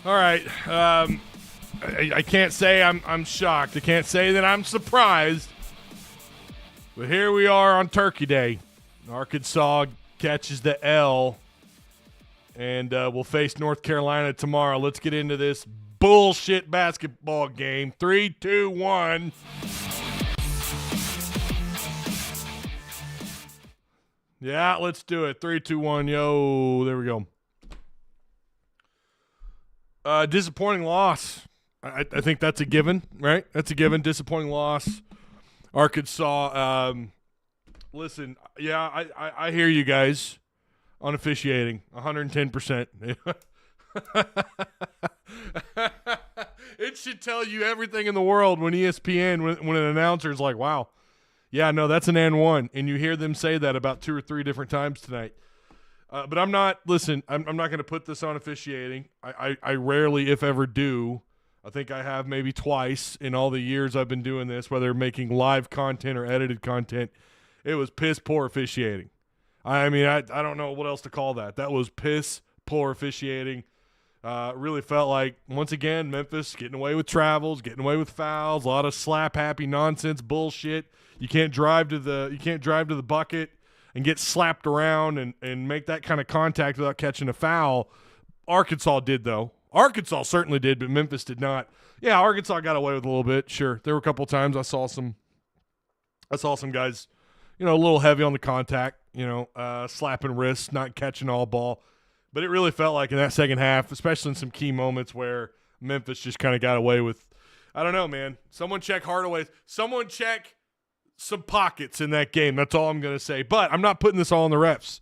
All right. I can't say I'm shocked. I can't say that I'm surprised. But here we are on Turkey Day. Arkansas catches the L. And we'll face North Carolina tomorrow. Let's get into this bullshit basketball game. 3, 2, 1. Yeah, let's do it. 3, 2, 1. Yo, there we go. Disappointing loss. I think that's a given, right? That's a given. Disappointing loss. Arkansas. Listen, yeah, I hear you guys on officiating. 110%. It should tell you everything in the world when ESPN, when an announcer is like, wow, yeah, no, that's an and one. And you hear them say that about 2 or 3 different times tonight. But I'm not going to put this on officiating. I rarely, if ever, do. I think I have maybe twice in all the years I've been doing this, whether making live content or edited content. It was piss poor officiating. I mean, I don't know what else to call that. That was piss poor officiating. Really felt like, once again, Memphis getting away with travels, getting away with fouls, a lot of slap happy nonsense bullshit. You can't drive to the bucket and get slapped around and make that kind of contact without catching a foul. Arkansas did, though. Arkansas certainly did, but Memphis did not. Yeah, Arkansas got away with a little bit. Sure, there were a couple times I saw some guys, a little heavy on the contact, slapping wrists, not catching all ball. But it really felt like in that second half, especially in some key moments where Memphis just kind of got away with, I don't know, man. Someone check Hardaway. Someone check some pockets in that game. That's all I'm going to say. But I'm not putting this all on the refs.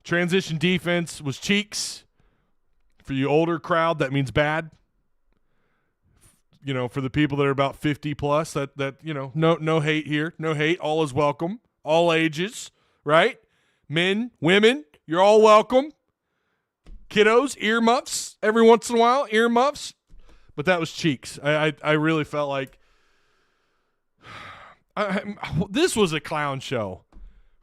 Transition defense was cheeks. For you older crowd, that means bad. For the people that are about 50 plus, that no hate here. No hate. All is welcome. All ages, right? Men, women, you're all welcome. Kiddos, earmuffs every once in a while, earmuffs. But that was cheeks. I really felt like this was a clown show,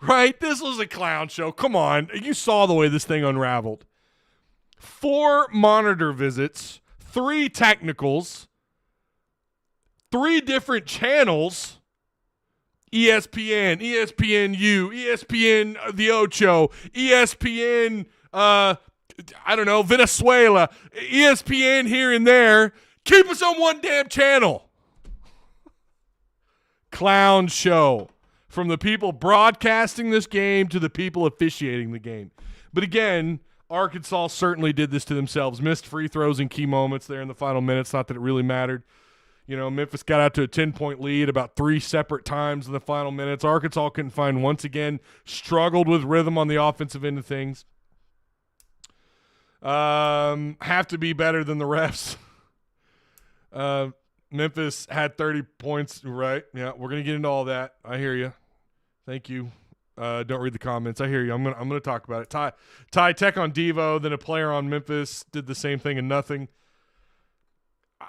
right? This was a clown show. Come on. You saw the way this thing unraveled. 4 monitor visits, 3 technicals, 3 different channels, ESPN, ESPNU, ESPN The Ocho, ESPN, Venezuela, ESPN here and there. Keep us on one damn channel. Clown show. From the people broadcasting this game to the people officiating the game. But again, Arkansas certainly did this to themselves. Missed free throws in key moments there in the final minutes. Not that it really mattered. Memphis got out to a 10-point lead about 3 separate times in the final minutes. Arkansas couldn't find, once again, struggled with rhythm on the offensive end of things. Have to be better than the refs. Memphis had 30 points, right? Yeah, we're going to get into all that. I hear you. Thank you. Don't read the comments. I hear you. I'm gonna talk about it. Ty Tech on Devo, then a player on Memphis did the same thing and nothing.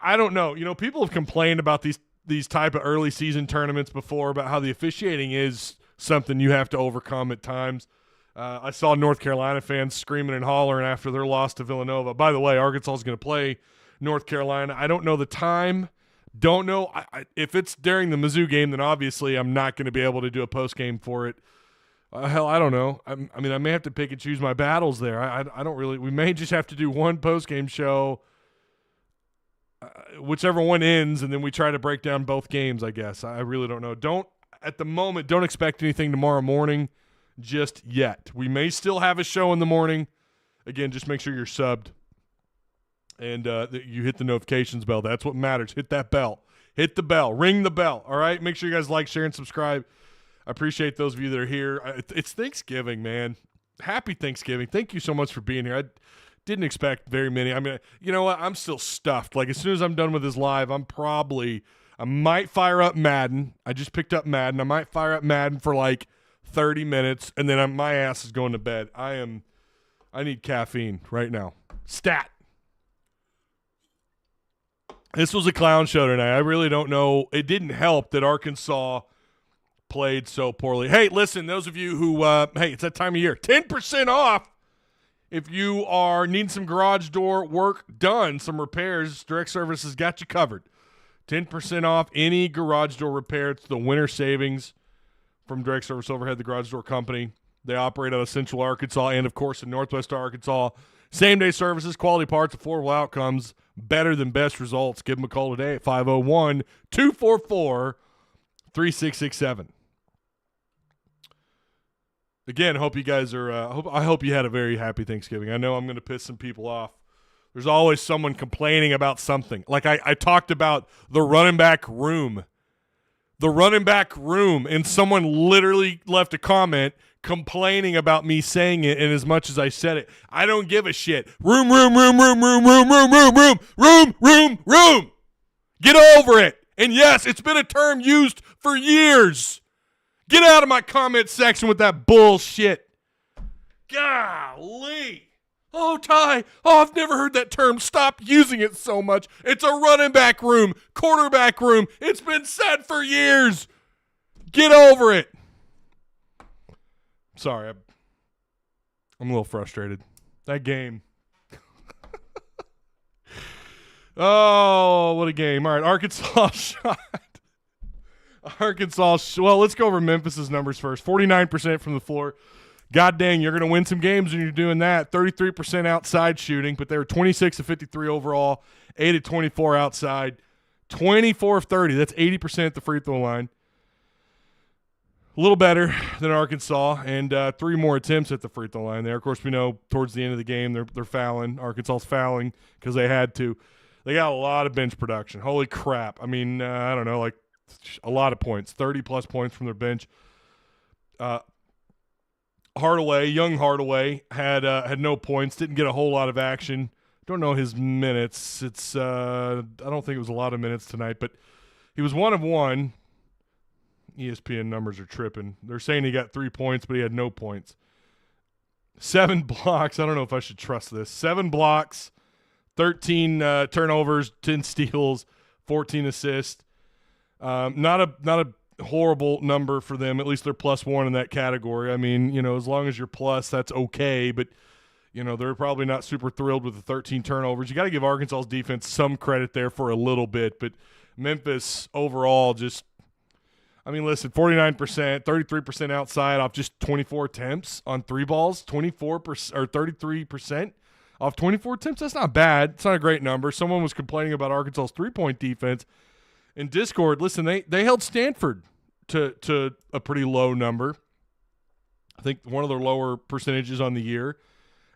I don't know. People have complained about these type of early season tournaments before about how the officiating is something you have to overcome at times. I saw North Carolina fans screaming and hollering after their loss to Villanova. By the way, Arkansas is going to play North Carolina. I don't know the time. Don't know. If it's during the Mizzou game, then obviously I'm not going to be able to do a post game for it. Hell, I don't know. I may have to pick and choose my battles there. I don't really. We may just have to do one post-game show, whichever one ends, and then we try to break down both games, I guess. I really don't know. At the moment, don't expect anything tomorrow morning just yet. We may still have a show in the morning. Again, just make sure you're subbed and that you hit the notifications bell. That's what matters. Hit that bell. Hit the bell. Ring the bell, all right? Make sure you guys like, share, and subscribe. I appreciate those of you that are here. It's Thanksgiving, man. Happy Thanksgiving. Thank you so much for being here. I didn't expect very many. I mean, you know what? I'm still stuffed. Like, as soon as I'm done with this live, I might fire up Madden. I just picked up Madden. I might fire up Madden for like 30 minutes, and then my ass is going to bed. I need caffeine right now. Stat. This was a clown show tonight. I really don't know. It didn't help that Arkansas played so poorly. Hey, listen, those of you who, it's that time of year. 10% off If you are needing some garage door work done, some repairs, Direct Service has got you covered. 10% off any garage door repair. It's the winter savings from Direct Service Overhead, the garage door company. They operate out of Central Arkansas and, of course, in Northwest Arkansas. Same-day services, quality parts, affordable outcomes, better than best results. Give them a call today at 501-244-3667. Again, hope you guys are. I hope you had a very happy Thanksgiving. I know I'm going to piss some people off. There's always someone complaining about something. Like I talked about the running back room. The running back room, and someone literally left a comment complaining about me saying it, and as much as I said it, I don't give a shit. Room. Get over it. And yes, it's been a term used for years. Get out of my comment section with that bullshit. Golly. Oh, Ty. Oh, I've never heard that term. Stop using it so much. It's a running back room, quarterback room. It's been said for years. Get over it. Sorry. I'm a little frustrated. That game. Oh, what a game. All right, Arkansas shot. Well, let's go over Memphis's numbers first. 49% from the floor. God dang, you're going to win some games when you're doing that. 33% outside shooting, but they were 26 of 53 overall, 8 of 24 outside, 24 of 30. That's 80% at the free throw line. A little better than Arkansas, and 3 more attempts at the free throw line there. Of course, we know towards the end of the game they're fouling. Arkansas's fouling because they had to. They got a lot of bench production. Holy crap. I mean, I don't know, like a lot of points, 30-plus points from their bench. Young Hardaway had no points, didn't get a whole lot of action. Don't know his minutes. It's I don't think it was a lot of minutes tonight, but he was 1 of 1. ESPN numbers are tripping. They're saying he got 3 points, but he had no points. 7 blocks. I don't know if I should trust this. 7 blocks, 13 turnovers, 10 steals, 14 assists. Not a horrible number for them. At least they're +1 in that category. I mean, as long as you're plus, that's okay. But, they're probably not super thrilled with the 13 turnovers. You got to give Arkansas's defense some credit there for a little bit. But Memphis overall just – I mean, listen, 49%, 33% outside off just 24 attempts on 3 balls, 24% or 33% off 24 attempts. That's not bad. It's not a great number. Someone was complaining about Arkansas's 3-point defense. In Discord, listen, they held Stanford to a pretty low number. I think one of their lower percentages on the year.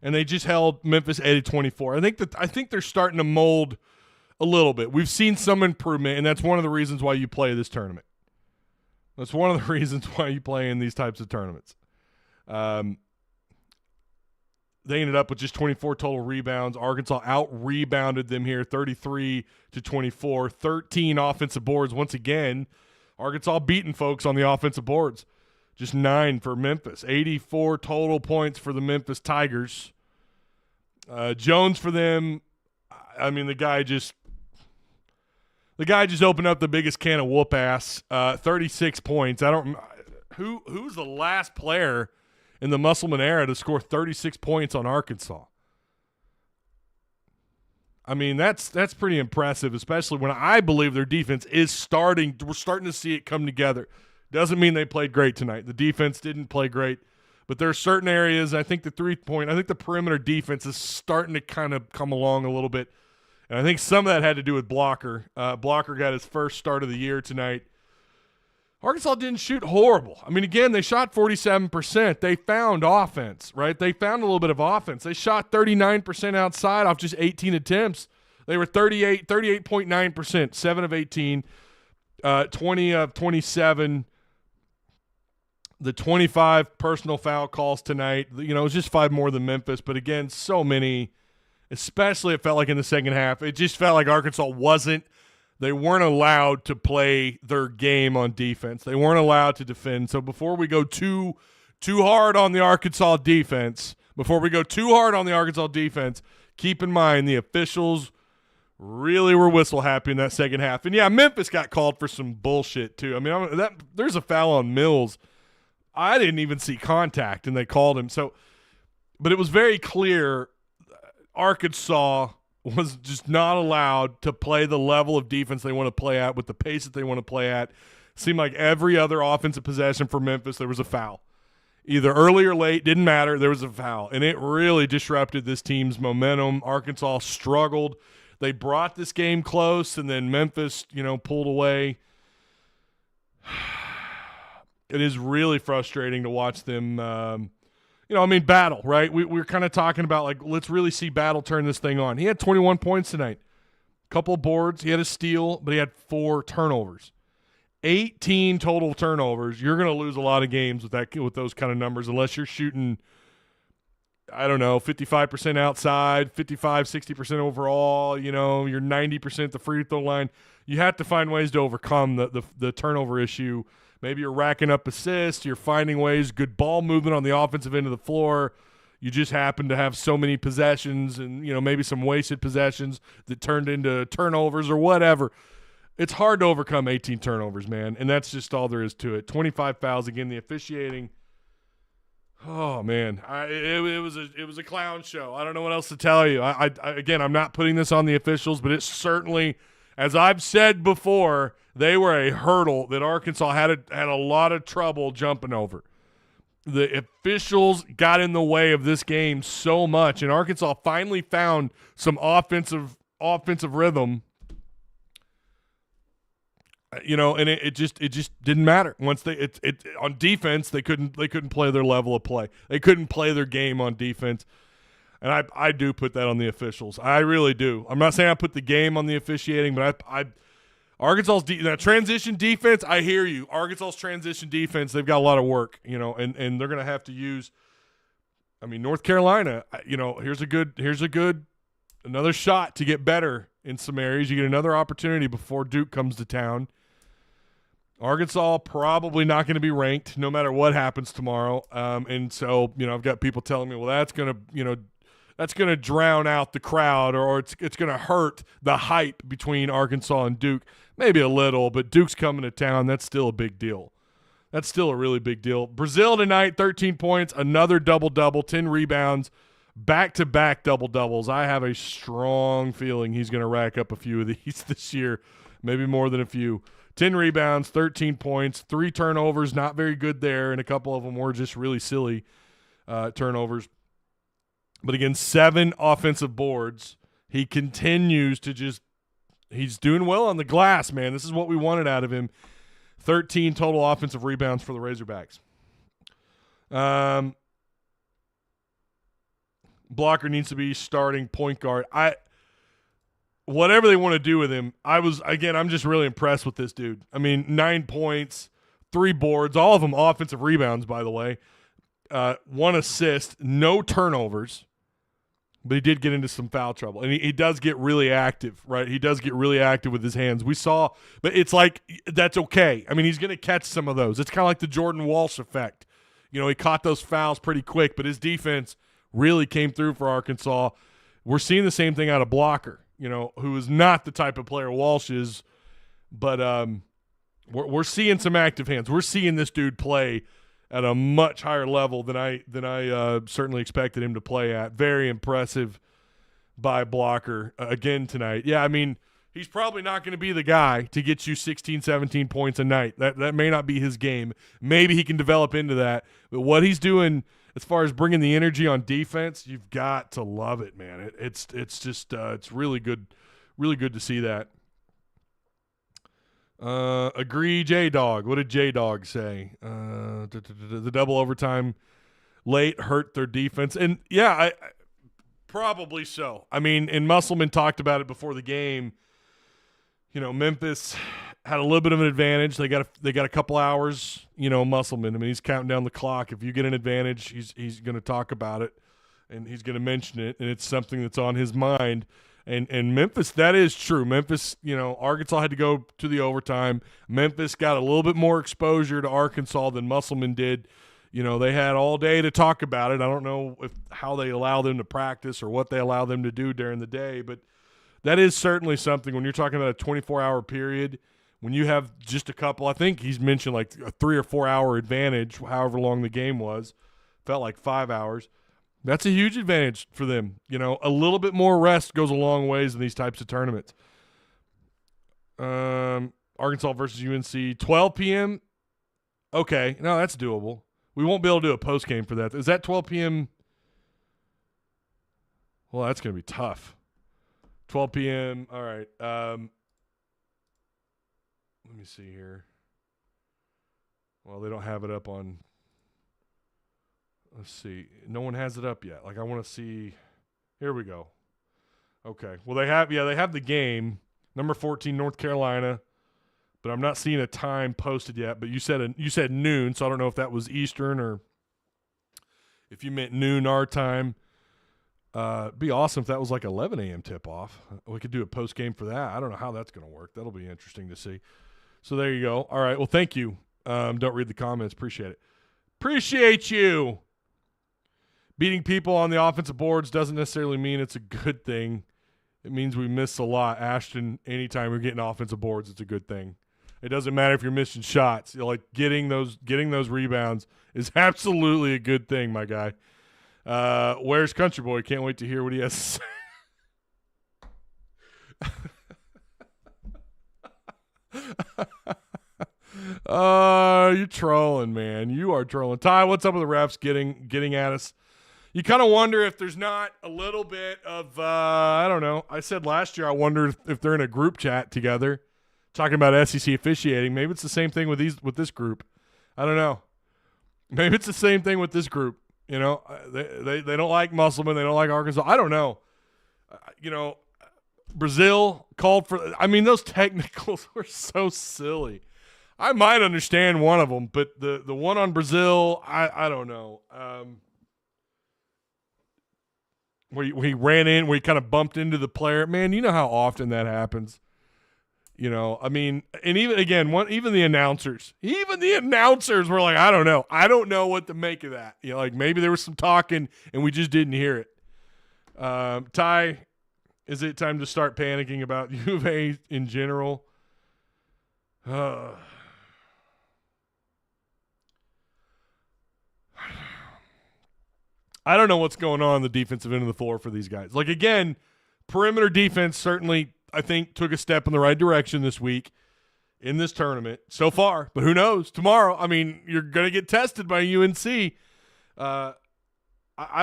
And they just held Memphis 80-24. I think they're starting to mold a little bit. We've seen some improvement, and that's one of the reasons why you play this tournament. That's one of the reasons why you play in these types of tournaments. They ended up with just 24 total rebounds. Arkansas out-rebounded them here, 33-24. 13 offensive boards. Once again, Arkansas beating folks on the offensive boards. Just 9 for Memphis. 84 total points for the Memphis Tigers. Jones for them, I mean, the guy just opened up the biggest can of whoop ass. 36 points. Who's the last player in the Musselman era to score 36 points on Arkansas? I mean, that's pretty impressive, especially when I believe their defense is starting. We're starting to see it come together. Doesn't mean they played great tonight. The defense didn't play great, but there are certain areas. I think the perimeter defense is starting to kind of come along a little bit. And I think some of that had to do with Blocker. Blocker got his first start of the year tonight. Arkansas didn't shoot horrible. I mean, again, they shot 47%. They found offense, right? They found a little bit of offense. They shot 39% outside off just 18 attempts. They were 38.9%, 7 of 18, 20 of 27. The 25 personal foul calls tonight. It was just 5 more than Memphis. But, again, so many, especially it felt like in the second half. It just felt like Arkansas they weren't allowed to play their game on defense. They weren't allowed to defend. So before we go too hard on the Arkansas defense, keep in mind the officials really were whistle happy in that second half. And, yeah, Memphis got called for some bullshit too. I mean, there's a foul on Mills. I didn't even see contact, and they called him. So But it was very clear Arkansas was just not allowed to play the level of defense they want to play at with the pace that they want to play at. Seemed like every other offensive possession for Memphis, there was a foul. Either early or late, didn't matter, there was a foul. And it really disrupted this team's momentum. Arkansas struggled. They brought this game close, and then Memphis, pulled away. It is really frustrating to watch them, battle, right? We're kind of talking about, let's really see Battle turn this thing on. He had 21 points tonight. Couple of boards. He had a steal, but he had 4 turnovers. 18 total turnovers. You're going to lose a lot of games with those kind of numbers unless you're shooting, 55% outside, 55, 60% overall. You're 90% at the free throw line. You have to find ways to overcome the turnover issue. Maybe you're racking up assists. You're finding ways, good ball movement on the offensive end of the floor. You just happen to have so many possessions and, maybe some wasted possessions that turned into turnovers or whatever. It's hard to overcome 18 turnovers, man, and that's just all there is to it. 25 fouls. Again, the officiating. Oh man, it was a clown show. I don't know what else to tell you. Again, I'm not putting this on the officials, but it's certainly, as I've said before, they were a hurdle that Arkansas had a lot of trouble jumping over. The officials got in the way of this game so much, and Arkansas finally found some offensive rhythm. And it just didn't matter once on defense. They couldn't play their level of play. They couldn't play their game on defense, and I do put that on the officials. I really do. I'm not saying I put the game on the officiating, but Arkansas's transition defense. I hear you. Arkansas's transition defense. They've got a lot of work, and they're gonna have to use. North Carolina. Here's another shot to get better in some areas. You get another opportunity before Duke comes to town. Arkansas probably not going to be ranked no matter what happens tomorrow. And so, I've got people telling me, well, that's going to drown out the crowd or it's going to hurt the hype between Arkansas and Duke. Maybe a little, but Duke's coming to town. That's still a big deal. That's still a really big deal. Brazil tonight, 13 points, another double-double, 10 rebounds, back-to-back double-doubles. I have a strong feeling he's going to rack up a few of these this year, maybe more than a few. 10 rebounds, 13 points, 3 turnovers, not very good there, and a couple of them were just really silly turnovers. But again, 7 offensive boards. He continues to he's doing well on the glass, man. This is what we wanted out of him. 13 total offensive rebounds for the Razorbacks. Blocker needs to be starting point guard. Whatever they want to do with him, I'm just really impressed with this dude. 9 points, 3 boards, all of them offensive rebounds, by the way. 1 assist, no turnovers, but he did get into some foul trouble. And he does get really active, right? He does get really active with his hands. We saw, but it's like, that's okay. He's going to catch some of those. It's kind of like the Jordan Walsh effect. He caught those fouls pretty quick, but his defense really came through for Arkansas. We're seeing the same thing out of Blocker, who is not the type of player Walsh is, but we're seeing some active hands. We're seeing this dude play at a much higher level than I certainly expected him to play at. Very impressive by Blocker again tonight. Yeah, he's probably not going to be the guy to get you 16, 17 points a night. That may not be his game. Maybe he can develop into that. But what he's doing as far as bringing the energy on defense, you've got to love it, man. It's just it's really good to see that. Agree, J-Dog. What did J-Dog say? The double overtime late hurt their defense. And, yeah, I probably so. And Musselman talked about it before the game. Memphis had a little bit of an advantage. They got a couple hours, Musselman. He's counting down the clock. If you get an advantage, he's going to talk about it, and he's going to mention it, and it's something that's on his mind. And Memphis, that is true. Memphis, Arkansas had to go to the overtime. Memphis got a little bit more exposure to Arkansas than Musselman did. They had all day to talk about it. I don't know how they allow them to practice or what they allow them to do during the day, but that is certainly something when you're talking about a 24-hour period, when you have just a couple, I think he's mentioned like a 3 or 4 hour advantage, however long the game was, felt like 5 hours. That's a huge advantage for them. You know, a little bit more rest goes a long ways in these types of tournaments. Arkansas versus UNC, 12 p.m. Okay, no, that's doable. We won't be able to do a post game for that. Is that 12 p.m.? Well, that's going to be tough. 12 p.m. All right. Let me see here. Well, they don't have it up on. Let's see. No one has it up yet. Like, I want to see. Here we go. Okay. Well, they have the game. Number 14, North Carolina. But I'm not seeing a time posted yet. But you said noon, so I don't know if that was Eastern or if you meant noon our time. It'd be awesome if that was like 11 a.m. tip-off. We could do a post-game for that. I don't know how that's going to work. That'll be interesting to see. So there you go. All right. Well, thank you. Don't read the comments. Appreciate it. Appreciate you. Beating people on the offensive boards doesn't necessarily mean it's a good thing. It means we miss a lot. Ashton, anytime we're getting offensive boards, it's a good thing. It doesn't matter if you're missing shots. You're like getting those rebounds is absolutely a good thing, my guy. Where's Country Boy? Can't wait to hear what he has to say. You're trolling, man. You are trolling. Ty, what's up with the refs getting at us? You kind of wonder if there's not a little bit of I don't know. I said last year I wondered if they're in a group chat together talking about SEC officiating. Maybe it's the same thing with this group. I don't know. Maybe it's the same thing with this group. You know, they don't like Musselman. They don't like Arkansas. I don't know. You know, Brazil called for – I mean, those technicals were so silly. I might understand one of them, but the one on Brazil, I don't know. Where he ran in, where he kind of bumped into the player. Man, you know how often that happens. You know, I mean, and even the announcers were like, I don't know. I don't know what to make of that. You know, like maybe there was some talking and we just didn't hear it. Ty, is it time to start panicking about U of A in general? I don't know what's going on the defensive end of the floor for these guys. Like, again, perimeter defense certainly, I think, took a step in the right direction this week in this tournament so far. But who knows? Tomorrow, I mean, you're going to get tested by UNC. I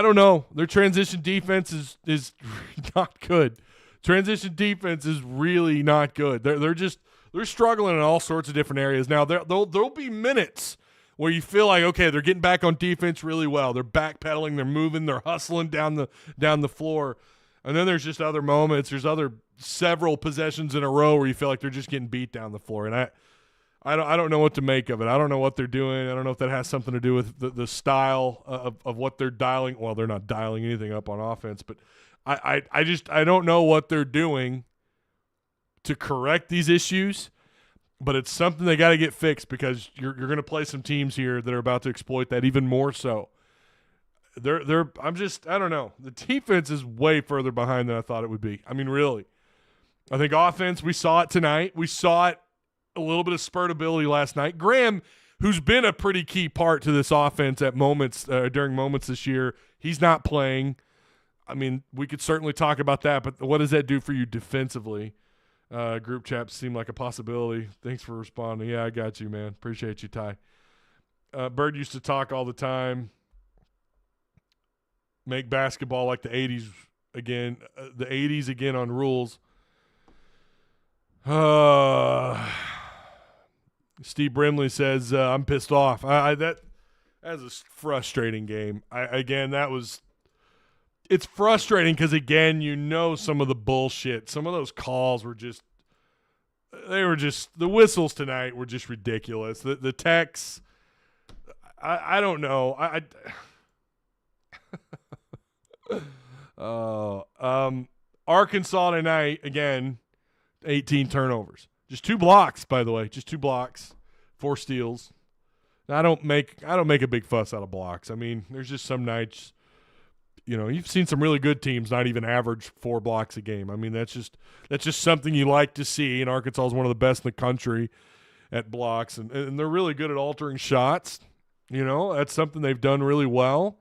don't know. Their transition defense is not good. Transition defense is really not good. They're struggling in all sorts of different areas. Now, there'll be minutes where you feel like, okay, they're getting back on defense really well. They're backpedaling, they're moving, they're hustling down the floor. And then there's just other moments. There's several possessions in a row where you feel like they're just getting beat down the floor. And I don't know what to make of it. I don't know what they're doing. I don't know if that has something to do with the style of what they're dialing. Well, they're not dialing anything up on offense, but I don't know what they're doing to correct these issues. But it's something they got to get fixed because you're going to play some teams here that are about to exploit that even more so. I don't know. The defense is way further behind than I thought it would be. I mean, really. I think offense, we saw it tonight. We saw it a little bit of spurt ability last night. Graham, who's been a pretty key part to this offense at moments during moments this year, he's not playing. I mean, we could certainly talk about that, but what does that do for you defensively? Group chats seem like a possibility. Thanks for responding. Yeah, I got you, man. Appreciate you, Ty. Bird used to talk all the time. Make basketball like the 80s again. The 80s again on rules. Steve Brimley says, I'm pissed off. That's a frustrating game. It's frustrating because, again, you know some of the bullshit. Some of those calls were just – the whistles tonight were just ridiculous. The texts, I don't know. Arkansas tonight, again, 18 turnovers. Just 2 blocks, by the way. Just 2 blocks, 4 steals. Now, I don't make a big fuss out of blocks. I mean, there's just some nights – you know, you've seen some really good teams not even average 4 blocks a game. I mean, that's just something you like to see, and Arkansas is one of the best in the country at blocks, and they're really good at altering shots. You know, that's something they've done really well.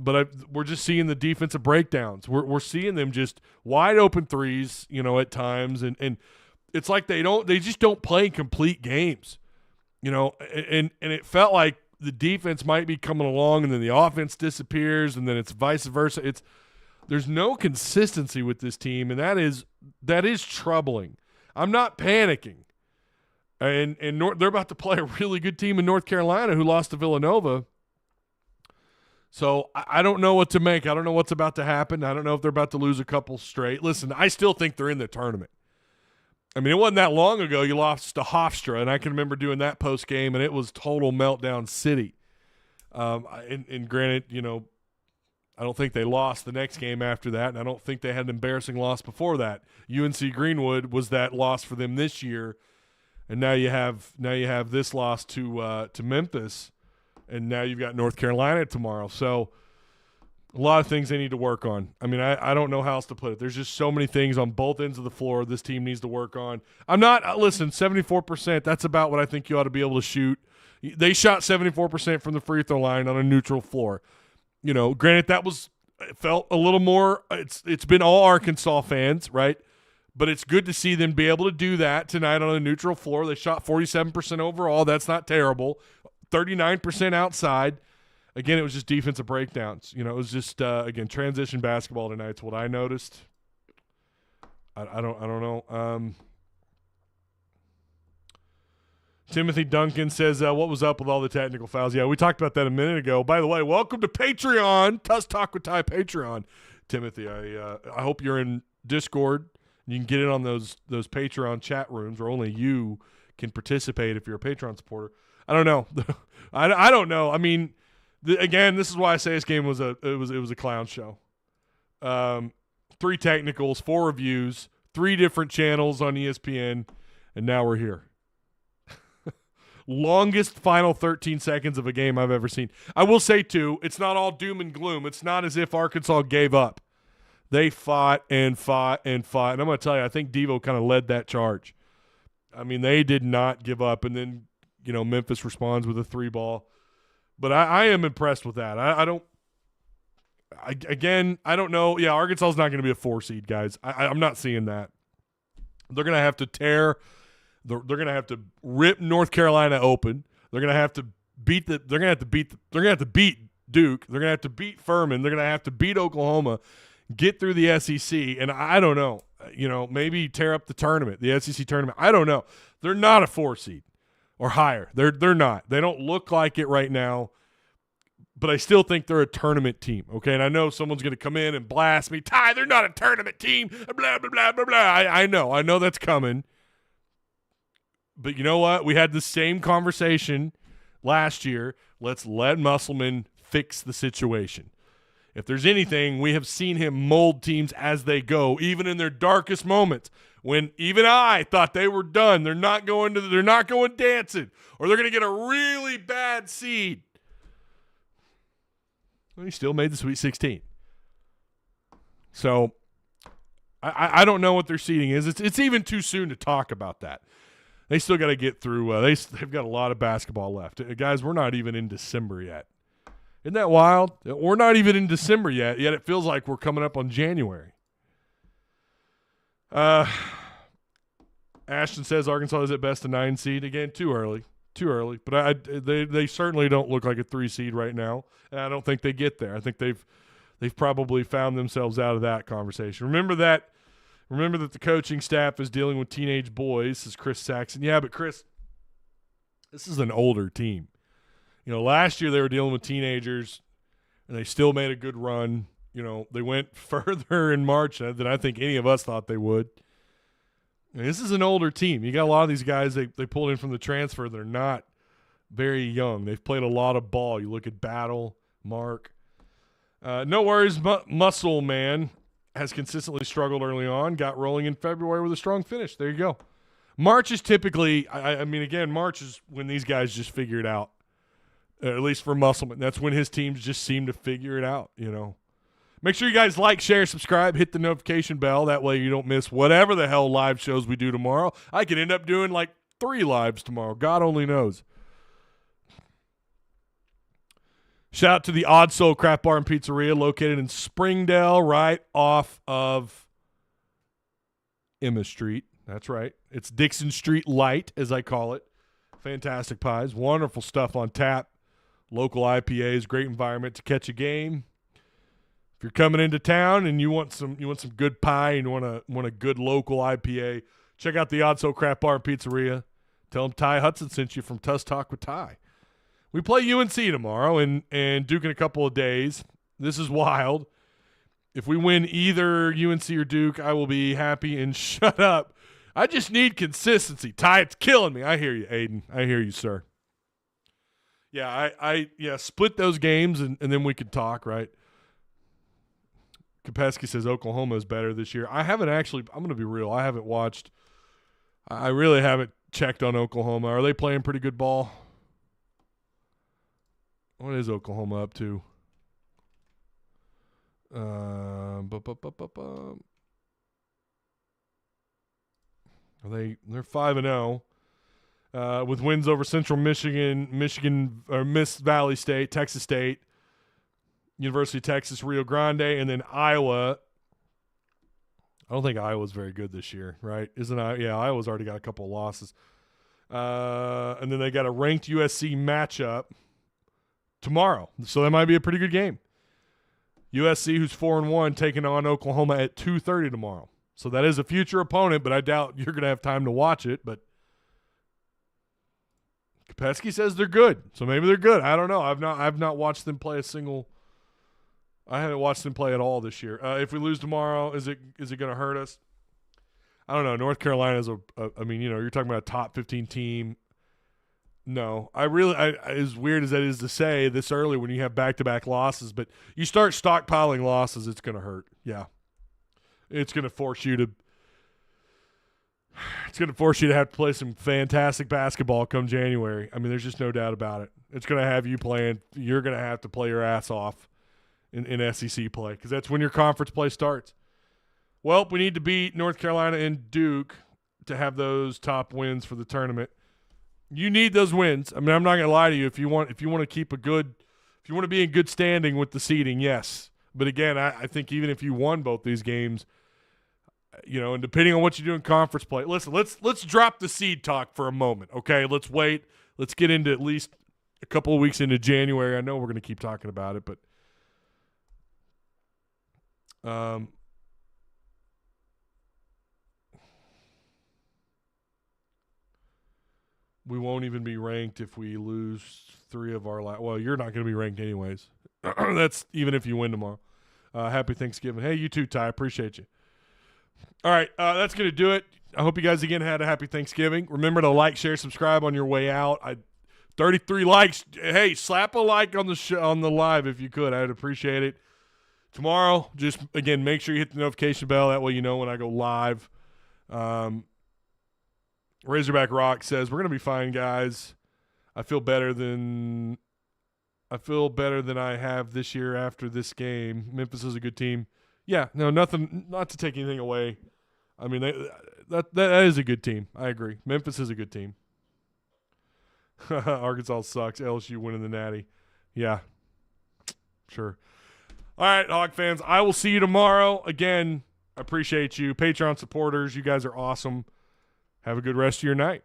But we're just seeing the defensive breakdowns. We're seeing them just wide open threes, at times, and it's like they just don't play complete games, and it felt like the defense might be coming along, and then the offense disappears, and then it's vice versa. There's no consistency with this team, and that is troubling. I'm not panicking, and they're about to play a really good team in North Carolina who lost to Villanova. So I don't know what to make. I don't know what's about to happen. I don't know if they're about to lose a couple straight. Listen, I still think they're in the tournament. I mean, it wasn't that long ago you lost to Hofstra, and I can remember doing that post game, and it was total meltdown city. And granted, I don't think they lost the next game after that, and I don't think they had an embarrassing loss before that. UNC Greenwood was that loss for them this year, and now you have this loss to Memphis. And now you've got North Carolina tomorrow. So a lot of things they need to work on. I mean, I don't know how else to put it. There's just so many things on both ends of the floor this team needs to work on. Listen, 74%, that's about what I think you ought to be able to shoot. They shot 74% from the free throw line on a neutral floor. Granted, it felt a little more – it's been all Arkansas fans, right? But it's good to see them be able to do that tonight on a neutral floor. They shot 47% overall. That's not terrible. 39% outside. Again, it was just defensive breakdowns. It was just again transition basketball tonight's what I noticed. I don't know. Timothy Duncan says, "What was up with all the technical fouls?" Yeah, we talked about that a minute ago. By the way, welcome to Patreon, Tuss Talk with Ty Patreon. Timothy, I hope you're in Discord. You can get in on those Patreon chat rooms, where only you can participate if you're a Patreon supporter. I don't know. I don't know. I mean, again, this is why I say this game was a clown show. 3 technicals, 4 reviews, 3 different channels on ESPN, and now we're here. Longest final 13 seconds of a game I've ever seen. I will say, too, it's not all doom and gloom. It's not as if Arkansas gave up. They fought and fought and fought. And I'm going to tell you, I think Devo kind of led that charge. I mean, they did not give up. And then, Memphis responds with a 3-ball. But I am impressed with that. I don't know. Yeah, Arkansas is not going to be a 4 seed, guys. I'm not seeing that. They're going to have to they're going to have to rip North Carolina open. They're going to have to beat Duke. They're going to have to beat Furman. They're going to have to beat Oklahoma, get through the SEC, and I don't know. Maybe tear up the tournament, the SEC tournament. I don't know. They're not a 4 seed. Or higher. They're not. They don't look like it right now, but I still think they're a tournament team, okay? And I know someone's going to come in and blast me. Ty, they're not a tournament team, blah, blah, blah, blah, blah. I know that's coming. But you know what? We had the same conversation last year. Let's let Musselman fix the situation. If there's anything, we have seen him mold teams as they go, even in their darkest moments. When even I thought they were done, they're not going dancing, or they're going to get a really bad seed. Well, he still made the Sweet 16. So I don't know what their seeding is. It's even too soon to talk about that. They still got to get through. They've got a lot of basketball left, guys. We're not even in December yet. Isn't that wild? We're not even in December yet it feels like we're coming up on January. Ashton says Arkansas is at best a 9 seed. Again, too early. But they certainly don't look like a 3 seed right now, and I don't think they get there. I think they've probably found themselves out of that conversation. Remember that the coaching staff is dealing with teenage boys, says Chris Saxon. Yeah, but Chris, this is an older team. Last year they were dealing with teenagers, and they still made a good run. They went further in March than I think any of us thought they would. And this is an older team. You got a lot of these guys they pulled in from the transfer that are not very young. They've played a lot of ball. You look at Battle, Mark. No worries, Muscle Man has consistently struggled early on, got rolling in February with a strong finish. There you go. March is typically, March is when these guys just figure it out. At least for Musselman. That's when his teams just seem to figure it out, Make sure you guys like, share, subscribe, hit the notification bell. That way you don't miss whatever the hell live shows we do tomorrow. I could end up doing like 3 lives tomorrow. God only knows. Shout out to the Odd Soul Craft Bar and Pizzeria located in Springdale, right off of Emma Street. That's right. It's Dixon Street Light, as I call it. Fantastic pies. Wonderful stuff on tap. Local IPAs. Great environment to catch a game. If you're coming into town and you want some good pie and you want a good local IPA, check out the Odd Soul Craft Bar and Pizzeria. Tell them Ty Hudson sent you from Tuss Talk with Ty. We play UNC tomorrow and Duke in a couple of days. This is wild. If we win either UNC or Duke, I will be happy and shut up. I just need consistency. Ty, it's killing me. I hear you, Aiden. I hear you, sir. Yeah, I split those games and then we could talk, right? Kopesky says Oklahoma is better this year. I haven't actually – I'm going to be real. I haven't watched – I really haven't checked on Oklahoma. Are they playing pretty good ball? What is Oklahoma up to? They're 5-0 with wins over Central Michigan or Miss Valley State, Texas State, University of Texas, Rio Grande, and then Iowa. I don't think Iowa's very good this year, right? Iowa's already got a couple of losses. And then they got a ranked USC matchup tomorrow. So that might be a pretty good game. USC, who's 4-1, taking on Oklahoma at 2:30 tomorrow. So that is a future opponent, but I doubt you're going to have time to watch it. But Kopesky says they're good, so maybe they're good. I don't know. I've not watched them play a single. I haven't watched them play at all this year. If we lose tomorrow, is it going to hurt us? I don't know. North Carolina is you're talking about a top 15 team. No, as weird as that is to say this early when you have back-to-back losses, but you start stockpiling losses, it's going to hurt. Yeah. It's going to force you to have to play some fantastic basketball come January. I mean, there's just no doubt about it. It's going to have you playing. You're going to have to play your ass off in SEC play because that's when your conference play starts. Well, we need to beat North Carolina and Duke to have those top wins for the tournament. You need those wins. I mean, I'm not going to lie to you. If you want to keep if you want to be in good standing with the seeding, yes. But again, I think even if you won both these games, and depending on what you do in conference play, listen, let's drop the seed talk for a moment, okay? Let's wait. Let's get into at least a couple of weeks into January. I know we're going to keep talking about it, but we won't even be ranked if we lose 3 of our last. Well, you're not going to be ranked anyways. That's even if you win tomorrow. Happy Thanksgiving. Hey, you too, Ty. Appreciate you. All right, that's going to do it. I hope you guys again had a happy Thanksgiving. Remember to like, share, subscribe on your way out. 33 likes. Hey, slap a like on the live if you could. I'd appreciate it. Tomorrow, just again, make sure you hit the notification bell. That way you know when I go live. Razorback Rock says, we're going to be fine, guys. I feel better than I have this year after this game. Memphis is a good team. Yeah, no, nothing, not to take anything away. I mean, that is a good team. I agree. Memphis is a good team. Arkansas sucks. LSU winning the Natty. Yeah, sure. All right, Hawk fans, I will see you tomorrow. Again, I appreciate you. Patreon supporters, you guys are awesome. Have a good rest of your night.